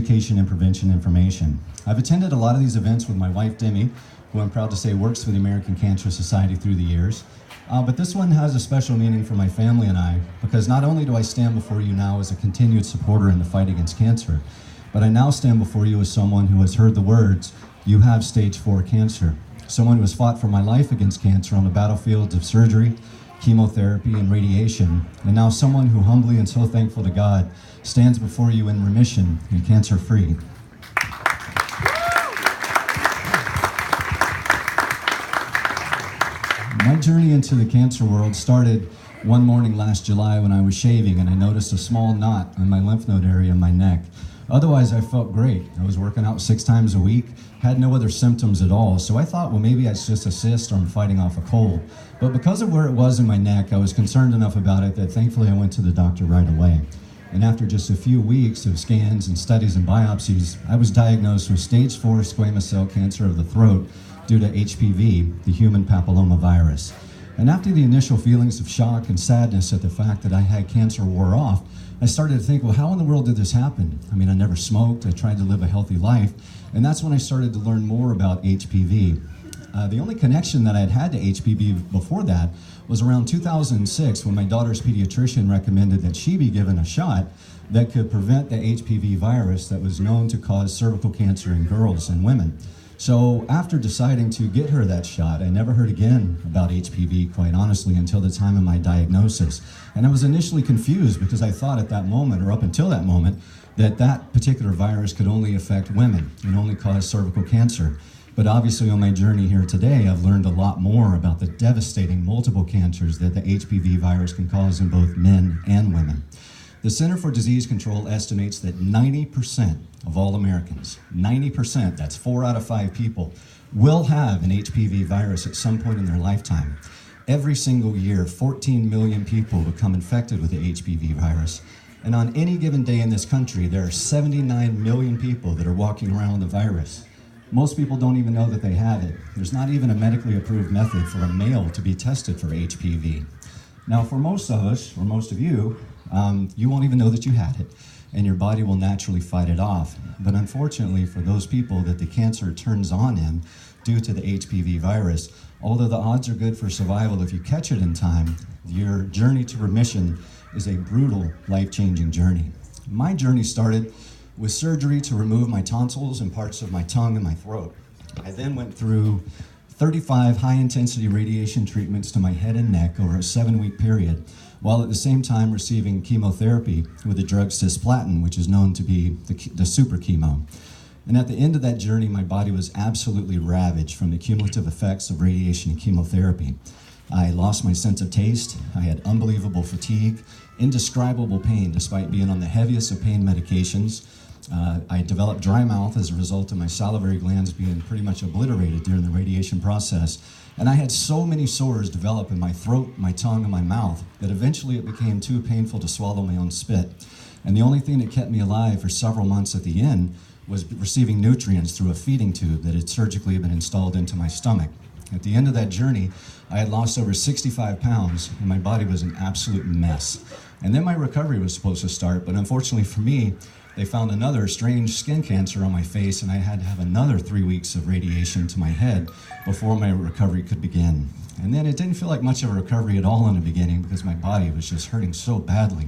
education and prevention information. I've attended a lot of these events with my wife, Demi, who I'm proud to say works for the American Cancer Society through the years. But this one has a special meaning for my family and I, because not only do I stand before you now as a continued supporter in the fight against cancer, but I now stand before you as someone who has heard the words, "You have stage 4 cancer." Someone who has fought for my life against cancer on the battlefields of surgery, chemotherapy, and radiation, and now someone who humbly and so thankful to God stands before you in remission and cancer-free. My journey into the cancer world started one morning last July when I was shaving and I noticed a small knot on my lymph node area in my neck. Otherwise, I felt great. I was working out 6 times a week, had no other symptoms at all, so I thought, well, maybe it's just a cyst or I'm fighting off a cold. But because of where it was in my neck, I was concerned enough about it that thankfully I went to the doctor right away. And after just a few weeks of scans and studies and biopsies, I was diagnosed with stage 4 squamous cell cancer of the throat due to HPV, the human papillomavirus. And after the initial feelings of shock and sadness at the fact that I had cancer wore off, I started to think, well, how in the world did this happen? I mean, I never smoked, I tried to live a healthy life, and that's when I started to learn more about HPV. The only connection that I had had to HPV before that was around 2006 when my daughter's pediatrician recommended that she be given a shot that could prevent the HPV virus that was known to cause cervical cancer in girls and women. So after deciding to get her that shot, I never heard again about HPV, quite honestly, until the time of my diagnosis. And I was initially confused because I thought at that moment, or up until that moment, that that particular virus could only affect women and only cause cervical cancer. But obviously on my journey here today, I've learned a lot more about the devastating multiple cancers that the HPV virus can cause in both men and women. The Center for Disease Control estimates that 90% of all Americans, 90%, that's 4 out of 5 people, will have an HPV virus at some point in their lifetime. Every single year, 14 million people become infected with the HPV virus. And on any given day in this country, there are 79 million people that are walking around with the virus. Most people don't even know that they have it. There's not even a medically approved method for a male to be tested for HPV. Now, for most of us, or most of you, you won't even know that you had it, and your body will naturally fight it off. But unfortunately, for those people that the cancer turns on in due to the HPV virus, although the odds are good for survival if you catch it in time, your journey to remission is a brutal, life-changing journey. My journey started with surgery to remove my tonsils and parts of my tongue and my throat. I then went through 35 high-intensity radiation treatments to my head and neck over a 7-week period, while at the same time receiving chemotherapy with the drug cisplatin, which is known to be the super chemo. And at the end of that journey, my body was absolutely ravaged from the cumulative effects of radiation and chemotherapy. I lost my sense of taste, I had unbelievable fatigue, indescribable pain despite being on the heaviest of pain medications. I developed dry mouth as a result of my salivary glands being pretty much obliterated during the radiation process. And I had so many sores develop in my throat, my tongue, and my mouth that eventually it became too painful to swallow my own spit. And the only thing that kept me alive for several months at the end was receiving nutrients through a feeding tube that had surgically been installed into my stomach. At the end of that journey, I had lost over 65 pounds and my body was an absolute mess. And then my recovery was supposed to start, but unfortunately for me, they found another strange skin cancer on my face and I had to have another 3 weeks of radiation to my head before my recovery could begin. And then it didn't feel like much of a recovery at all in the beginning because my body was just hurting so badly.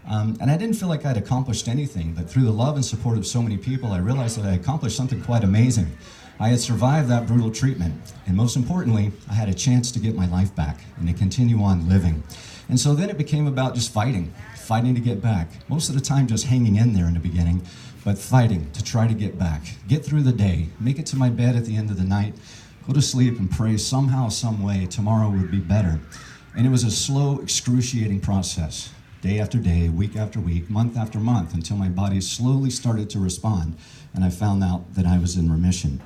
And I didn't feel like I'd accomplished anything, but through the love and support of so many people, I realized that I accomplished something quite amazing. I had survived that brutal treatment, and most importantly, I had a chance to get my life back and to continue on living. And so then it became about just fighting to get back. Most of the time just hanging in there in the beginning, but fighting to try to get back, get through the day, make it to my bed at the end of the night, go to sleep and pray somehow, some way, tomorrow would be better. And it was a slow, excruciating process, day after day, week after week, month after month, until my body slowly started to respond, and I found out that I was in remission.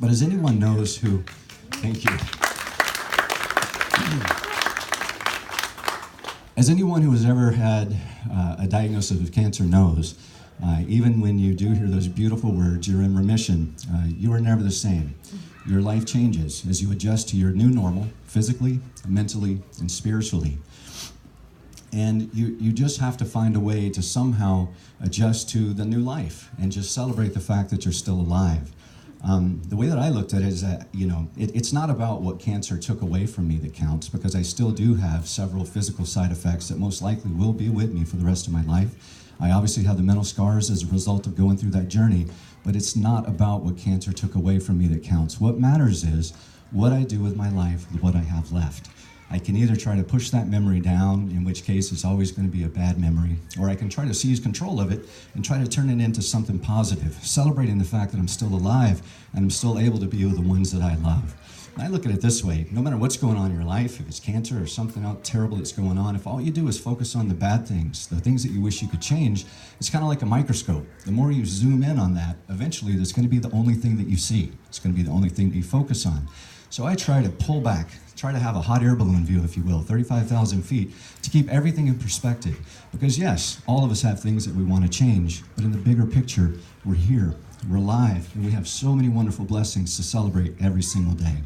But as anyone knows who, thank you. As anyone who has ever had a diagnosis of cancer knows, even when you do hear those beautiful words, you're in remission, you are never the same. Your life changes as you adjust to your new normal, physically, mentally, and spiritually. And you just have to find a way to somehow adjust to the new life and just celebrate the fact that you're still alive. The way that I looked at it is that, it's not about what cancer took away from me that counts, because I still do have several physical side effects that most likely will be with me for the rest of my life. I obviously have the mental scars as a result of going through that journey, but it's not about what cancer took away from me that counts. What matters is what I do with my life with what I have left. I can either try to push that memory down, in which case it's always going to be a bad memory, or I can try to seize control of it and try to turn it into something positive, celebrating the fact that I'm still alive and I'm still able to be with the ones that I love. And I look at it this way: no matter what's going on in your life, if it's cancer or something else terrible that's going on, if all you do is focus on the bad things, the things that you wish you could change, it's kind of like a microscope. The more you zoom in on that, eventually that's going to be the only thing that you see. It's going to be the only thing that you focus on. So I try to pull back, try to have a hot air balloon view, if you will, 35,000 feet, to keep everything in perspective. Because yes, all of us have things that we want to change, but in the bigger picture, we're here, we're alive, and we have so many wonderful blessings to celebrate every single day.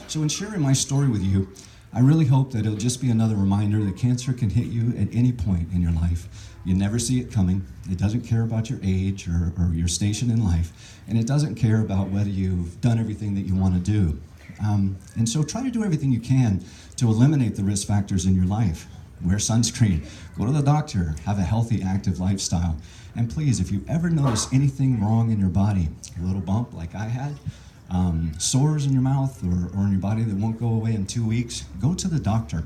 So in sharing my story with you, I really hope that it'll just be another reminder that cancer can hit you at any point in your life. You never see it coming. It doesn't care about your age or your station in life, and it doesn't care about whether you've done everything that you want to do. And so try to do everything you can to eliminate the risk factors in your life. Wear sunscreen, go to the doctor, have a healthy, active lifestyle. And please, if you ever notice anything wrong in your body, a little bump like I had, sores in your mouth or in your body that won't go away in 2 weeks, go to the doctor.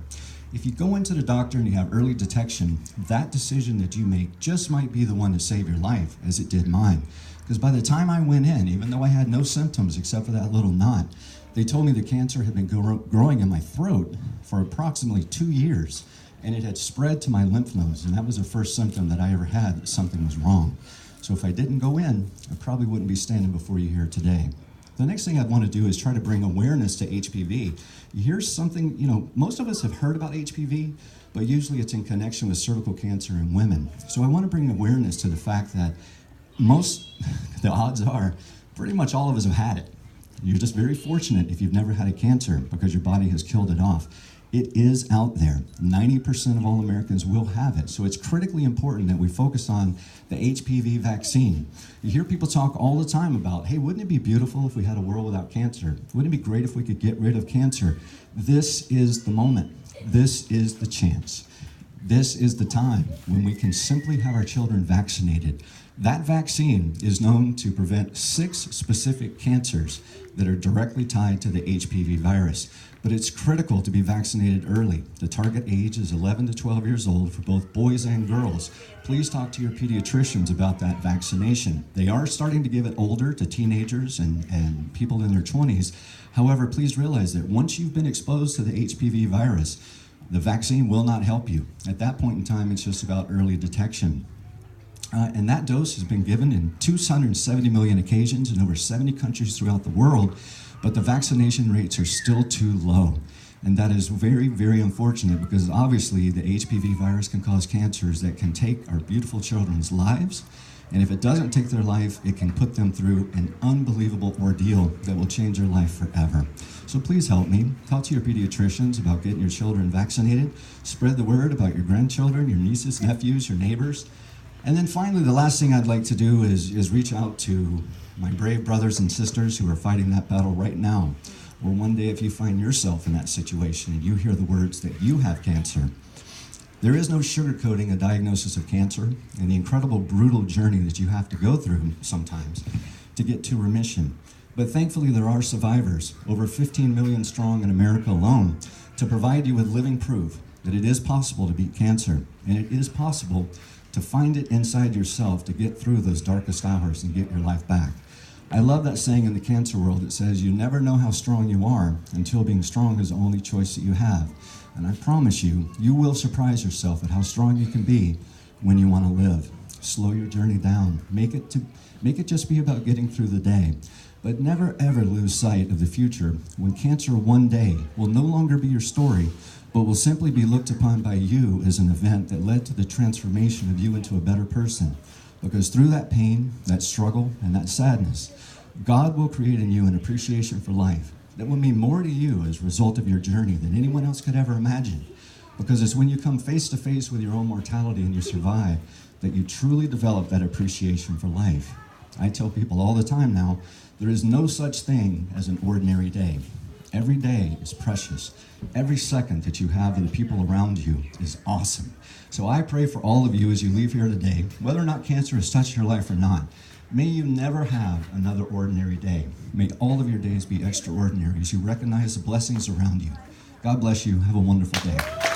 If you go into the doctor and you have early detection, that decision that you make just might be the one to save your life, as it did mine. Because by the time I went in, even though I had no symptoms except for that little knot, they told me the cancer had been growing in my throat for approximately 2 years, and it had spread to my lymph nodes, and that was the first symptom that I ever had that something was wrong. So if I didn't go in, I probably wouldn't be standing before you here today. The next thing I'd want to do is try to bring awareness to HPV. Here's something, most of us have heard about HPV, but usually it's in connection with cervical cancer in women. So I want to bring awareness to the fact that the odds are, pretty much all of us have had it. You're just very fortunate if you've never had a cancer because your body has killed it off. It is out there. 90% of all Americans will have it. So it's critically important that we focus on the HPV vaccine. You hear people talk all the time about, hey, wouldn't it be beautiful if we had a world without cancer? Wouldn't it be great if we could get rid of cancer? This is the moment. This is the chance. This is the time when we can simply have our children vaccinated. That vaccine is known to prevent 6 specific cancers that are directly tied to the HPV virus. But it's critical to be vaccinated early. The target age is 11 to 12 years old for both boys and girls. Please talk to your pediatricians about that vaccination. They are starting to give it older to teenagers and people in their 20s. However, please realize that once you've been exposed to the HPV virus, the vaccine will not help you. At that point in time, it's just about early detection. And that dose has been given in 270 million occasions in over 70 countries throughout the world, but the vaccination rates are still too low. And that is very, very unfortunate because obviously the HPV virus can cause cancers that can take our beautiful children's lives. And if it doesn't take their life, it can put them through an unbelievable ordeal that will change their life forever. So please help me. Talk to your pediatricians about getting your children vaccinated. Spread the word about your grandchildren, your nieces, nephews, your neighbors. And then finally, the last thing I'd like to do is reach out to my brave brothers and sisters who are fighting that battle right now. Or one day if you find yourself in that situation and you hear the words that you have cancer, there is no sugarcoating a diagnosis of cancer and the incredible brutal journey that you have to go through sometimes to get to remission. But thankfully there are survivors, over 15 million strong in America alone, to provide you with living proof that it is possible to beat cancer and it is possible to find it inside yourself to get through those darkest hours and get your life back. I love that saying in the cancer world that says you never know how strong you are until being strong is the only choice that you have. And I promise you, you will surprise yourself at how strong you can be when you want to live. Slow your journey down. Make it just be about getting through the day. But never ever lose sight of the future when cancer one day will no longer be your story, but will simply be looked upon by you as an event that led to the transformation of you into a better person. Because through that pain, that struggle, and that sadness, God will create in you an appreciation for life that will mean more to you as a result of your journey than anyone else could ever imagine. Because it's when you come face to face with your own mortality and you survive that you truly develop that appreciation for life. I tell people all the time now, there is no such thing as an ordinary day. Every day is precious. Every second that you have with the people around you is awesome. So I pray for all of you as you leave here today, whether or not cancer has touched your life or not, may you never have another ordinary day. May all of your days be extraordinary as you recognize the blessings around you. God bless you. Have a wonderful day.